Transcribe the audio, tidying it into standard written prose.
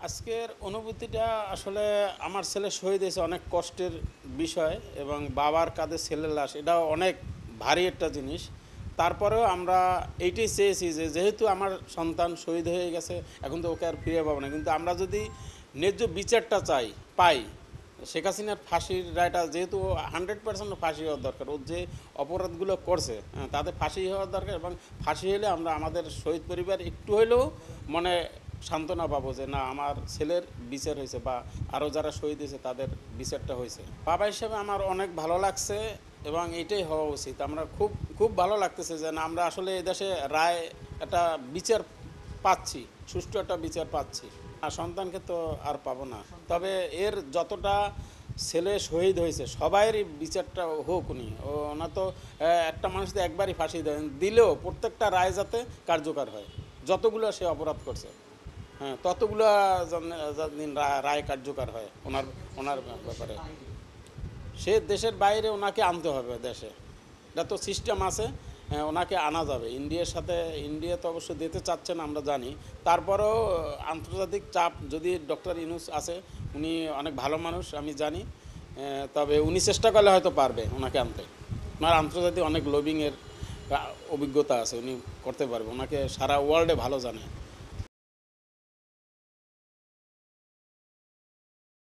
আজকের অনুভূতিটা আসলে আমার ছেলে শহীদ হয়েছে অনেক কষ্টের বিষয় এবং বাবার কাঁধে ছেলের লাশ এটাও অনেক ভারী একটা জিনিস। তারপরেও আমরা এইটাই চেয়েছি যে যেহেতু আমার সন্তান শহীদ হয়ে গেছে, এখন তো ওকে আর ফিরে পাবো না, কিন্তু আমরা যদি ন্যায্য বিচারটা পাই। শেখ হাসিনার ফাঁসির রায়টা যেহেতু 100% ফাঁসি হওয়ার দরকার, ওর যে অপরাধগুলো করছে তাদের ফাঁসি হওয়ার দরকার, এবং ফাঁসি হলে আমরা আমাদের শহীদ পরিবার একটু হলেও মনে সান্ত্বনা পাবো যে না, আমার ছেলের বিচার হয়েছে বা আরও যারা শহীদ হয়েছে তাদের বিচারটা হয়েছে। বাবা হিসেবে আমার অনেক ভালো লাগছে এবং এটাই হওয়া উচিত। আমরা খুব খুব ভালো লাগতেছে যে না, আমরা আসলে এই দেশে রায় একটা বিচার পাচ্ছি, সুষ্ঠু একটা বিচার পাচ্ছি। আর সন্তানকে তো আর পাবো না, তবে এর যতটা ছেলে শহীদ হয়েছে সবাইয়েরই বিচারটা হোক। ওনা তো একটা মানুষ তো একবারই ফাঁসি দিলেও প্রত্যেকটা রায় যাতে কার্যকর হয়, যতগুলো সে অপরাধ করছে, হ্যাঁ, ততগুলো দিন রায় কার্যকর হয় ওনার ওনার ব্যাপারে। সে দেশের বাইরে ওনাকে আনতে হবে দেশে, এটা তো সিস্টেম আছে। ওনাকে আনা যাবে ইন্ডিয়ার সাথে। ইন্ডিয়া তো অবশ্য দিতে চাচ্ছে না আমরা জানি, তারপরেও আন্তর্জাতিক চাপ যদি ডক্টর ইউনূস আছে, উনি অনেক ভালো মানুষ আমি জানি। তবে উনি চেষ্টা করলে হয়তো পারবে ওনাকে আনতে। ওনার আন্তর্জাতিক অনেক লবিংয়ের অভিজ্ঞতা আছে, উনি করতে পারবে, ওনাকে সারা ওয়ার্ল্ডে ভালো জানে।